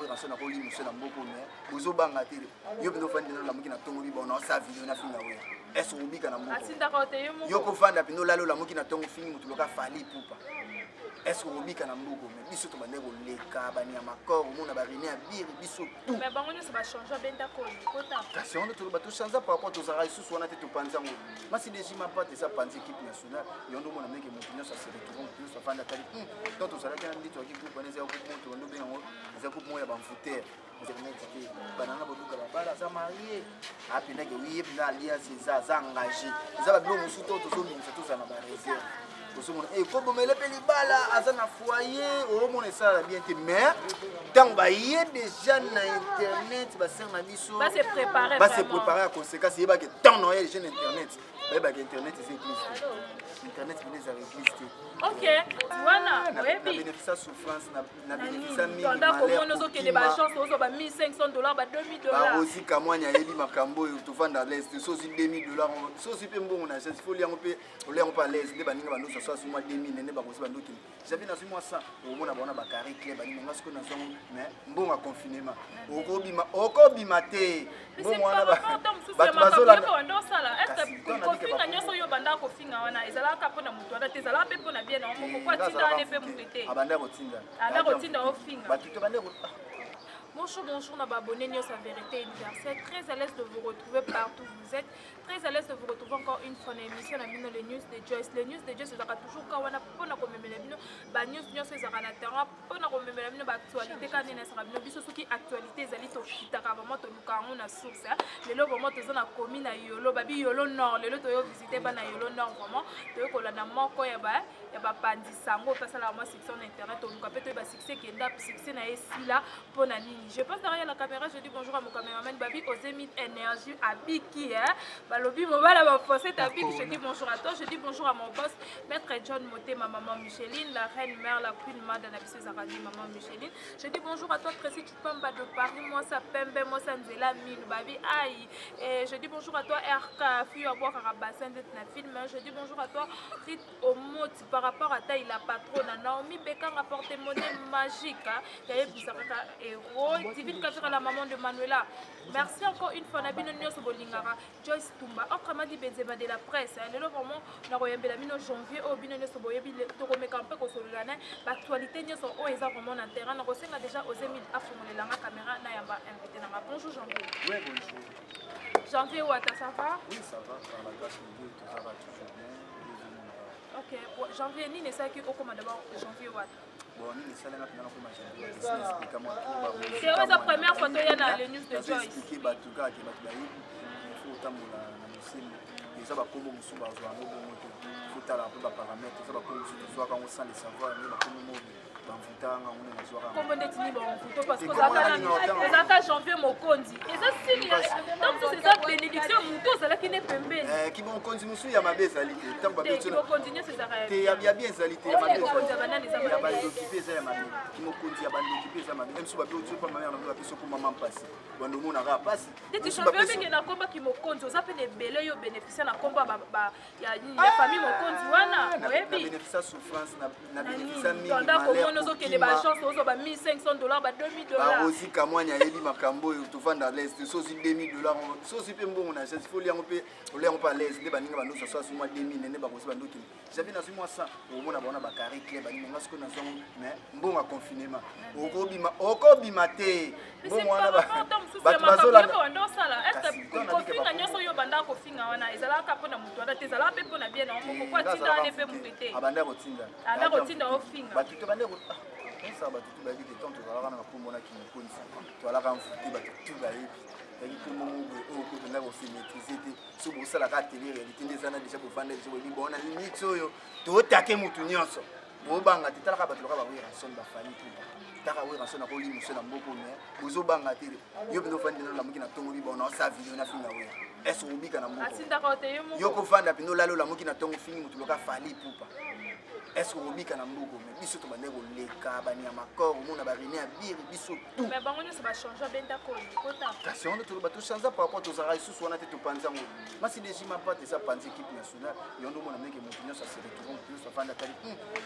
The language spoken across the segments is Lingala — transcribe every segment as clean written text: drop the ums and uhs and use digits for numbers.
wera sona ko limu sona mboko mais bozo banga te yo bino fandi na lamuki na tongo bibo na sa video na finga we est-ce ubika na mboko yo ko fanda pino lalo lamuki na tongo fingi mutu loka fali pupa est-ce ubika na mboko mais biso to bande ko leka bani ya makoro mona ba renia biri biso tout mais bango nyonso ba changer benda ko kota kasi on to ba to changer par rapport to zara sous wana te to panzango masi dejima pas te ça panzi équipe nationale yondo mona meke mutu nyonso se retrouve plus fanda tali to to zara kana ndito ki groupe neza ko moto ndo bengo za groupe moya ba mfuter banana boduka babala za marié apenda ke oui penda alliance za engagé za ba bilo musuto to zo minsa to za na ba réserve osomona ko bomele pe libala aza na foyer omona esala bien te mais tant ba yé déjà na internet ba ser na biso ba se préparer à conséquence yeba que tant no yé jeune internet ba que internet c'est église internet venez à l'église OK voilà na bénéfice souffrance na bénéfice mi malheur comment nous que des chance ozo ba $1,500 ba $2,000 ba aussi kamwanya yebi makambo yo to vanda l'est so si $2,000 so si pe mbongo na chance faut liango pe olengo pa l'est de baninga bando so so moi 2,000 nene ba kosi bando ki j'avais na moi ça au mona bona ba carré clé ba ninga ce que na so mais mbongo confinement okobima te mbongo wana ba bazola ndo sala est kofinga nyoso yo banda kofinga wana ezala ka pona mutu wana tezala pe pona bien na moko kwa tinda ne pe mukete abanda kotinda ofinga batuto bande Bonjour, bonjour, nos abonnés, News à Vérité Universelle. Très à l'aise de vous retrouver partout où vous êtes. Très à l'aise de vous retrouver encore une fois dans l'émission de les News de Joyce. Les News de Joyce, c'est toujours quand on a pas na commémorer la news c'est ça na terrain pas na commémorer la actualité quand on a ça na biso qui actualité zali to kitaka vraiment to lukango na source. Les lo vraiment to na komi na yolo babi yolo nord. Les lo to yo visiter ba na yolo nord vraiment. To ko la na moko ya ba pandisango parce la moi section internet to luka pe to ba succès qui est succès na esila pour na je passe derrière la caméra, je dis bonjour à mon caméraman Babi Ozemit Énergie à Biki. Balobi Mobala va forcer ta Biki. Je dis bonjour à toi, je dis bonjour à mon boss, Maître John Moté, ma maman Micheline, la reine mère, la queen madame Abissé Zaradi, maman Micheline. Je dis bonjour à toi, Tracy Chupamba de Paris, moi ça Pembe, moi ça Nzela Mine, Babi Aïe. Et je dis bonjour à toi, RK, Fuyo à boire à Bassin de film. Je dis bonjour à toi, Rit Omoti, par rapport à ta, il a patron, Naomi Beka rapporté monnaie magique. Héros. David Kafira, la maman de Manuela. Merci encore une fois. Nabino Nyos Bolingara, Joyce Tumba. Encore dit Benzema de la presse. Le vraiment, na royambe la mino janvier au bino Nyos Boyebi to remettre un peu ko solana. L'actualité Nyos o eza vraiment na terrain. Na rosenga déjà aux émid afumole la caméra na yamba invité na. Bonjour Janvier. Oui, bonjour. Janvier Ouata, ça va? Oui, ça va. Par la grâce de Dieu, tout ça va toujours bien. Ok, bon, janvier ni ne sait qui au commande d'abord janvier Ouata. Bon, ni sala na pina ko majani. C'est la première photo il y a dans les news de Joyce. Expliquer batuka ke batu bayi. Il faut tambola na musimi. Eza ba kombo musuba zo ngo bongo te. Faut tala ba paramètres, eza ba kombo musuba zo ka on sans le savoir, ni ba kombo mo bamfutanga on na zo ka. Kombo ndeti ni ba photo parce que ça ka janvier mokondi. Et ça signe donc c'est ça bénédiction muto ça là qui n'est pembe. Qui bon kondi musu ya mabezali te. Tant ba qui vont continuer ces arrêts. Te ya bien ezali te ya mabezali. Kondi banani za ya ba occupé ça ya mabezali. Qui mo kondi ya ba occupé ça mabezali. Même si ba bi otu pa ma mère na ba biso ko maman passe. Bando mo na ra passe. Deti champion mingi na komba ki mokondi oza pe nebele yo bénéficier na komba ya famille mokondi wana. Oui. Bénéfice souffrance na bénéfice mi malheur. Nous que des chance ozo ba $1,500 ba $2,000 ba aussi kamwanya yebi makambo yo to vanda l'est so si $2,000 so si pe mbongo na chance faut liango pe olengo pa l'est de baninga bando so so moi 2,000 nene ba kosi bando ki j'avais na moi ça au mona bona ba carré clé baninga ce que na so mais mbongo confinement okobima te mbongo wana ba bazola ndo sala est kofinga nyoso yo banda kofinga wana ezala ka pona mutu wana tezala pe pona bien na moko kwa tinda ne pe mukete abanda kotinda ofinga batuto bande ça va tout ba vite tant to zala na ko mona ki mokonzi to ala ka mfuti ba tout ba yebi et tout le monde au coup de là aussi maîtriser te so bo sala ka télé réalité des ana déjà pour vendre des oui bon na limite oyo to take mutu nyonso bo banga te tala ka ba to ka ba wira son ba famille tout taka wira son na ko limu son na mboko mais bozo banga te yo bino fandi na lamuki na tongo bi bon na sa video na finga wira est-ce ubika na mboko yo ko fanda pino lalo lamuki na tongo fingi mutu loka fali pupa est-ce ubika na mboko mais biso to bande ko leka bani ya makoro mona ba renia biri biso tout mais bango nyonso ba changer benda ko kota kasi on to ba to changer par rapport to zara sous wana te to panzango masi dejima pas te ça panzi équipe nationale yondo mona meke mutu nyonso se retrouve plus fanda tali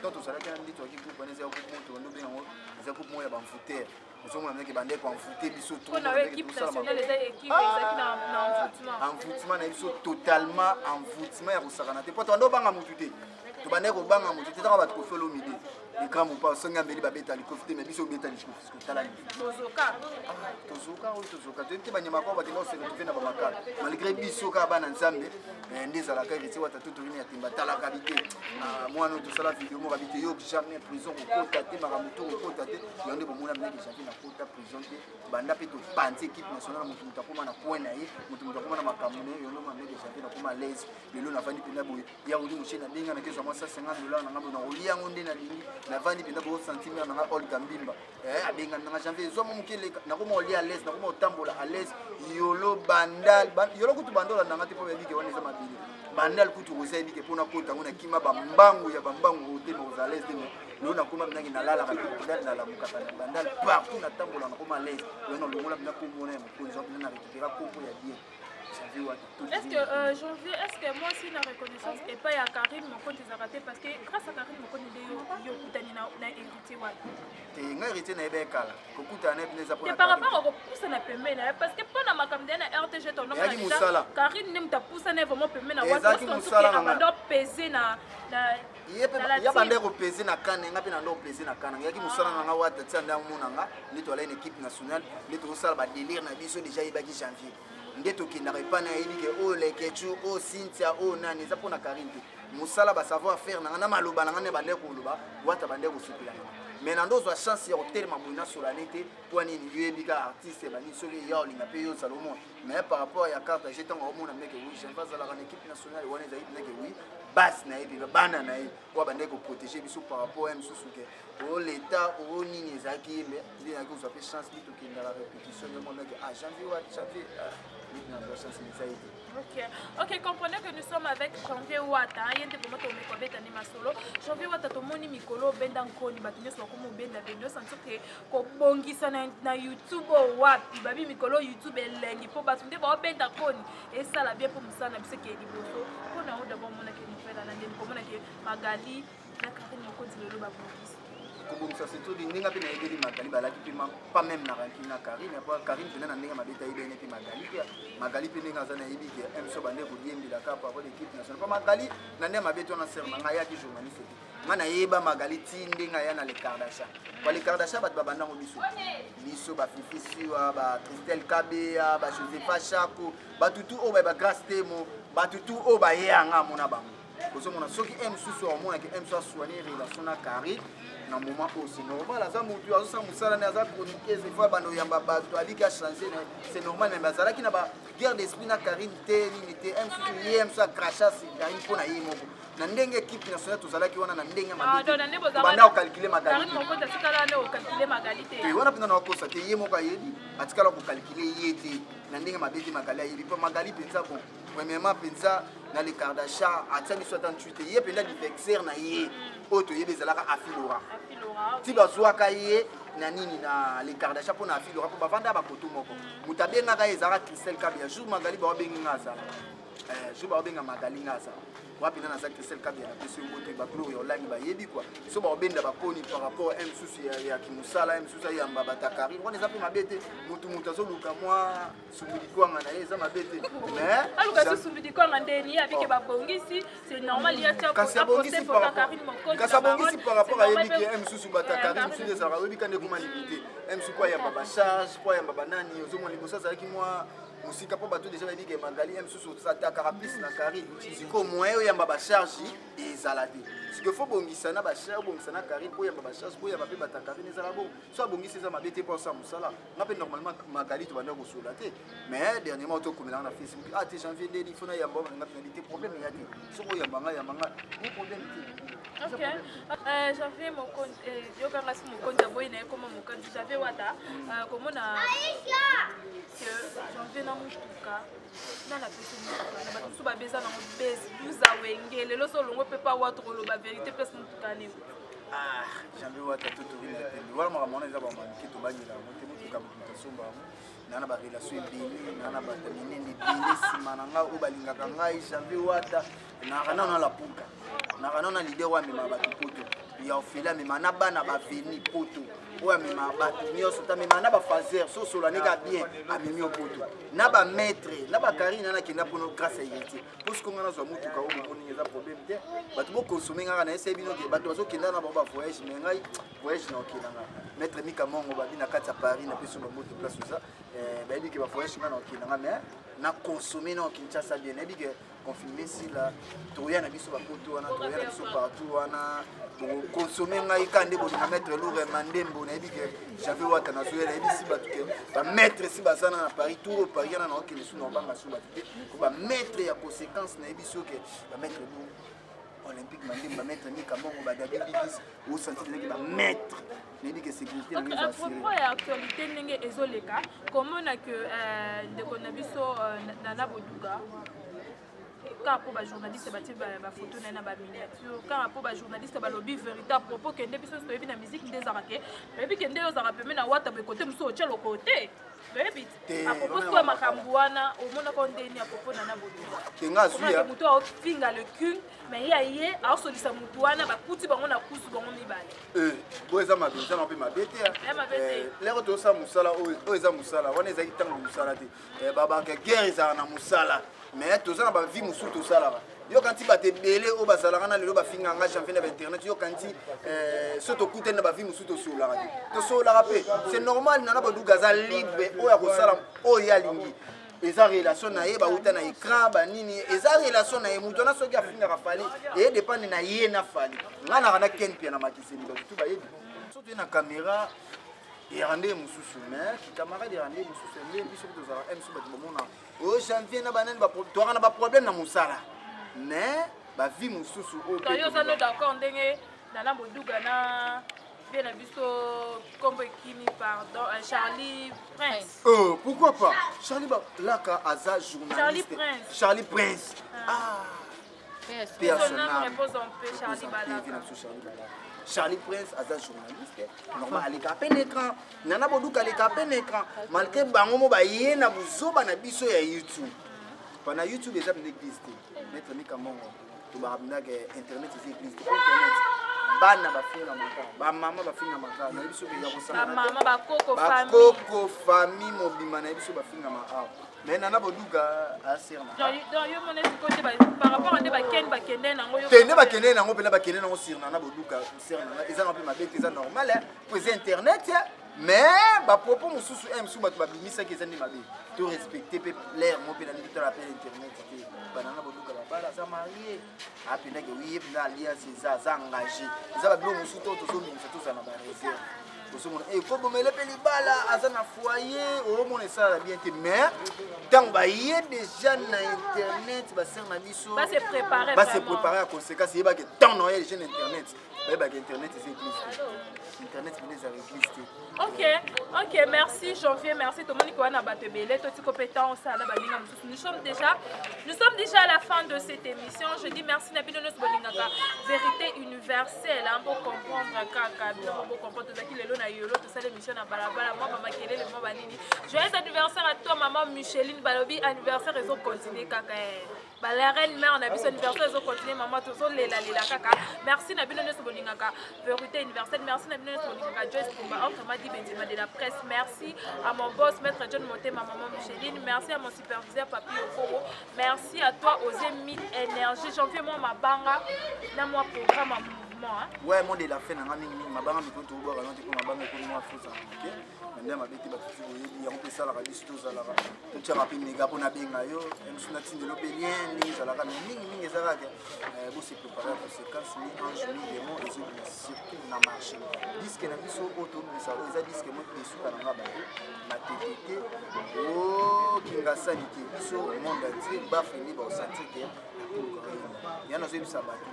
to zara kana ndito ki groupe neza ko moto ndo bengo za groupe moya ba mfuter ozomona ndenge bande ko envoûter biso trop na équipe nationale eza équipe ezaki na envoûtement na biso totalement envoûtement ya kosakana te po to ando banga mutu te to bande ko banga mutu te taka bato kofelo mide ekra mo pa songa mbeli babeta likofi te mais biso beta likofi ko tala ni tozoka te banyama ko batinga osele to na bamaka malgré biso ka bana nzambe ndezala ka riti wata to rini ya timba tala ka bite mwana to sala vidéo mo kabite yo jamais prison ko kota te mara mutu ko kota te yonde bomona mbeki jamais na kota prison te banda pe to panti équipe nationale mutu mutakoma na point na ye mutu mutakoma na makamune yondo mbeki jamais na koma l'aise lelo na vandi pena boye ya uli mushena benga na kezo mwasa $50 na ngambo na olia ngonde na lingi na vandi pena bo centimètre na Olga Mbimba abenga na janvier zo mukele na koma olia à l'aise na koma otambola à l'aise yolo bandal yolo kutu bandola na ngati po yebike wana za mabili bandal kutu rosa yebike pona kota ngona kima bambangu ya bambangu hotel aux à l'aise de lona koma binangi na lala ka bandal na la mukata na bandal partout na tambola na koma à l'aise lona longola bina ko mona mo ko zo bina récupérer kopo ya bien. Est-ce que janvier, est-ce que moi aussi la reconnaissance et pas à Karine mon compte est raté parce que grâce à Karine mon compte est yokutani na hérité wa. Te nga hérité na ebekala kokutana ebineza pour. Par rapport au pousse na pembe na parce que pona makamde na RTG ton nom na Karine nem ta pousse na vraiment pembe na wa parce que abando peser na ya bande ko peser na kana nga pe na ndo peser na kana yaki musala na nga wa tsanda munanga ni to la une équipe nationale ni to sala ba délire na biso déjà ibaki janvier. Ndeto ki n'arrive na yebike o lekechu o Cynthia o nani eza pona Karine te musala ba savoir faire na ngana maloba na ngana bande ko loba wata bande ko supila mais nando zo chance ya hotel mabuna sur la nete pour ni yebika artiste bani soki ya olinga pe yo Salomon mais par rapport ya carte j'étais en mona mec oui je vais à la équipe nationale wana za mec oui bas na yebi bana na ye wa bande ko protéger biso par rapport à msusuke o l'état o nini ezaki mais il y a que ça fait chance ni to ki na la répétition de mon mec à janvier wa janvier Ok, comprenez que nous sommes avec Janvier Wata. Il y a des moments où on est en solo. Janvier Wata, tout le monde Mikolo, Bendan Koni, Batinus, comme Benda Bendo, sans que Kobongisa na YouTube ou Wapi, Babi Mikolo, YouTube et Lengi, pour Batunde, Benda Koni. Et ça, la bien pour Moussa, n'a pas qui est libre. Pour nous, d'abord, on a qui nous fait la nande, comme on a qui Magali, la Karine Mokoti, le Babongis. Comme ça c'est tout dinga pe na yebeli Magali balaki pe pas même na rankina Karine pas Karine pe na ndenge mabeta yebene pe Magali pe ndenge azana yebi ke emso bande ko diembi la kapa pour l'équipe nationale pas Magali na ndenge mabeto na serma nga ya ki journaliste ngana yeba Magali ti ndenge ya na le Kardashian kwa le Kardashian bat babanda ngo biso ba Fifi wa ba Christelle Kabea ba Josepha Chako ba tutu o ba Grace Temo ba tutu o ba yanga mona bango kozo mona soki emsusu o mona ke emso soigner relation na Karine na moment aussi normal aza mutu azosa musala ne aza chroniquer ces fois bando yamba bato ali ka changer c'est normal mais bazala ki na ba guerre d'esprit na Karine te ni te emsusu ye emsa crachat c'est Karine pona ye moko na ndenge équipe nationale tozala ki wana na ndenge mabete banda o calculer Magali Karine moko tasikala na o calculer Magali te wana pina na kosa te ye moko ayebi atikala ko calculer ye te na ndenge mabete Magali ayebi po Magali penza bon premièrement penza na les Kardashian atia biso tan tuite ye penda di vexer na ye oto ye bezalaka afilora ti bazwaka ye na nini na les Kardashian po na afilora po bavanda ba koto moko mutabengaka ezaka Christelle Kabia jour Magali ba bengi ngaza jour ba benga Magali ngaza wapi na za Christelle Kabia na peso ngote ba gloire olangi ba yebi quoi so ba benda ba poni par rapport à msusu ya kimusala msusu ya mbabata Karine on ezapé mabete mutu azoluka mwa sumudi kwanga na eza mabete mais aluka sumudi kwanga ndeni abike ba bongisi c'est normal ya tia pour apporter pour Karine mon compte kasa bongisi par rapport à yebi ke msusu bata Karine msusu ezala yebi kande kuma limité msusu kwa ya baba charge kwa ya baba nani ozomo libosa za ki mwa musika po bato déjà yebi ke Magali msusu s'attaquera plus na Karine siko moyo ya baba charge ezala te ce que faut bongisa na ba charge bongisa na Karine po ya baba charge po ya ba pe bata Karine ezala bon soit bongisa za mabete pour ça musala ngape normalement Magali to banda ko sola te mais dernièrement to komela na Facebook ah te janvier ndeli fona ya mbongo ngape na te problème ya te soko ya manga ni problème te. Ok, j'avais mon compte, je vais passer mon compte d'abord, il est comme mon compte, j'avais Wata, comme on a que j'avais dans mon cas, dans la personne, on va tout ça baiser dans mon baisse, 12 à Wenge, le lot on peut pas voir trop la vérité parce que mon cas n'est j'avais Wata tout au milieu, voilà ma maman les a pas manqué tout bagné là, on était tout comme tout sombre, nana ba relation ebele nana bato minene ebele nsima na ngai oyo balingaka ngai Janvier Wata nakana na la puka nakana na leader oyo amema bato poto ya ofele amema na bana baveni poto oyo amema bato nyonso tamema na bafaser sosolaneka bien amemi yo poto na bamaître na bakarine nana akenda mpono grâce ya héritier poske nga nazwa motuka oyo bomoni eza problème te bato bokonsome ngaka na esebi noke bato bazokenda na bango bavoyage me ngai voyage na okendanga maître Mika Mongo babi na kati ya Paris na peso bamoto place oza bayebi ke bavoyage nga na okendanga mais na consommer na Kinshasa bien nayebi ke confirmer si la toya na biso bapoto wana toya na biso partout wana consommer ngai kande bolinga maître lourd mandembo nayebi ke Janvier Wata nazoyela nayebi si bato ke bamaître si bazana na Paris tout au Paris yana na okende su na obanga su bato te ko bamaître ya conséquence nayebi so ke bamaître lourd olympique mandembo bamaître Mika Mongo badabi bibis ou sentir que bamaître nayebi ke sécurité ngai à propos ya actualité ndenge ezoleka komona que ndeko na biso Nana Boduga car pour les journalistes bâti ba photo na ba miniature car pour les journalistes ba lobby vérité à propos que ndé biso toyebi na musique ndé zarake mais que ndé ozara peme na wata be côté muso otia le côté toyebi à propos de makambo wana omona ko ndeni à propos Nana Boduga tenga suya muto a finga le cul mais ya a solisa muto wana ba kuti bango na kusu bango mibale bo eza mabinza na pe mabete lero to sa musala o eza musala wana eza kitango musala te baba ke guerre eza na musala mais toza na ba vie musu to sala yo kanti ba te belé o ba sala kana lelo ba finga nga champion na internet yo kanti soto kute na ba vie musu to sola to sola pe c'est normal Nana Boduga za libre o ya ko sala o ya lingi eza relation na ye ba uta na écran ba nini eza relation na ye muto na soki afinga ka fali et dépend na ye na fali ngana kana ken pia na makiseni ba tout ba yebi soto na caméra et rendre mususu mais qui camarade de rendre mususu mais biso to za MC ba bomona o Janvier na banen ba to na ba problème na musala mais ba vie mususu o to yo zano d'accord ndenge Nana Boduga na bien biso combo kini pardon Charlie Prince pourquoi pas Charlie Laka aza journaliste Charlie Prince personnage repose en paix Charlie Balaka Charlie Prince aza journaliste normal aleka pe l'écran Nana Boduga aleka pe l'écran malgré bango mo ba yena buzoba na biso ya YouTube pana YouTube eza n'existe maître Mika Mongo to ba rabina ke internet existe internet bana bafinga maka ba mama bafinga maka na biso ke ya kosala mama ba koko famille mobima na biso bafinga maka mais Nana Boduga aserna donc yo mona côté par rapport à ba kende nango yo tene ba kende nango pena ba kende nango sir Nana Boduga serna eza na pe mabete eza normal pour internet mais ba propos mususu mususu bato babimisa ke eza ndi mabe to respecter pe l'air mo pe na ndito la pe internet ke Nana Boduga bala za marié apenda ke oui penda alliance za engagé eza ba bilo mususu to zo minisa to za na ba réserve ko bomele pe libala aza na foyer omona esala bien te mais ntango baye déjà na internet baser na biso ba se préparer à conséquence yebake ntango na oya déjà na internet bayebaka internet eza église internet bine eza église te ok merci Janvier merci tomoni ko wana bato ebele toti compétence ala balinga mususu nous sommes déjà à la fin de cette émission je dis merci na bino nyonso bolingaka vérité universelle pour comprendre kaka pour comprendre tozaki lelo na yolo tosala émission na balabala moi bamakelele moi banini joyeux anniversaire à toi maman Micheline balobi anniversaire ezo continuer kaka la reine mère na biso anniversaire ezo continuer maman tozolela kaka merci na bino nyonso bolingaka vérité universelle merci na bino nyonso bolingaka Joyce Kumba autrement dit Benzema de la presse merci à mon boss maître John Motema maman Micheline merci à mon superviseur Papi Okoro merci à toi Osé Mid Énergie Janvier moi mabanga na moi programme à mouvement ouais moi de la fin na mingi mabanga mikoto to boka non te ko mabanga ko moi faut ça OK ndema mabeti ba tutu boyebi yango pe sala ka biso to zala ka to tshaka pe mega pona benga yo msuna tindelo pe bien ni zala ka mingi zala ka bo se préparer pour séquence ni ange ni démon et surtout na marché disque na biso auto mais ça eza disque moi pe suka na ngaba na TTT o kinga sali ke biso monde entier ba fini ba sentir que yana zo bisa bato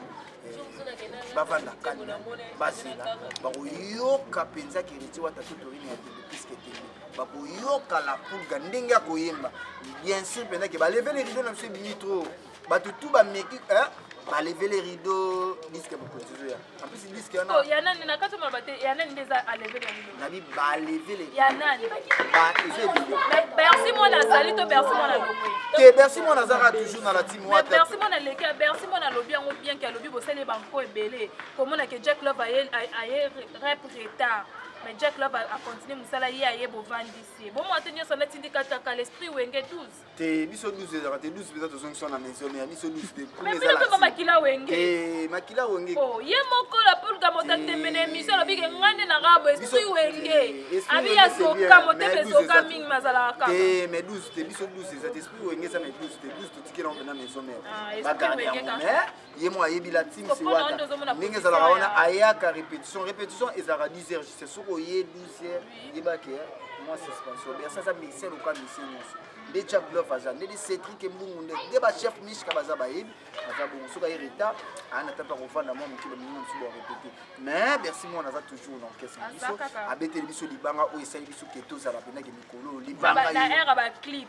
bavanda kalina basila bakoyoka mpenza kereti wata totorini ya tebe puiske tebe bakoyoka la pulga ndenge ya koyemba bien sûr mpenza ke baleve le rideau na biso ebimi tro bato tu bameki balever les rideaux disque bokonzi en plus disque yana oh yana ni nakati mo bate yana ni déjà à lever les rideaux nabi balever les yana ni ba ese Bercy mo na sali to Bercy mo na lobi te Bercy mo nazara toujours na la team mais Bercy mo na leka Bercy mo na lobi yango bien que lobi bosele banko ebele komona que Jack Love aye rep retard mais Jack Love a continué musala ye aye bovandisi bon moi tenir son indicata ka l'esprit wenge 12 te biso 12 ezaka te 12 peut-être aux sur la maison mais biso 12 te mais bilo ko makila wenge te makila wenge oh ye moko la pour ga mota temene mission lobi ke ngande na rabo esprit wenge abi ya soka mote soka ming mazala ka te mais 12 te biso 12 ezaka esprit wenge ça mais 12 te 12 to tikela on na maison mère esprit wenge ka ye mo ayebi la team c'est wata ndenge ezalaka wana ayaka répétition ezalaka 10 heures c'est soko ye 12 heures yebake moi suspension bien ça mission au cas mission de Jack Love aza de Cédric Mbungu de ba chef Mishka baza bayebi aza bon soka irita ana tapa kofanda moi mokilo mingi nsubo répéter mais merci moi naza toujours dans caisse biso abeteli biso libanga o esali biso keto za la pena ke mikolo libanga na era ba clip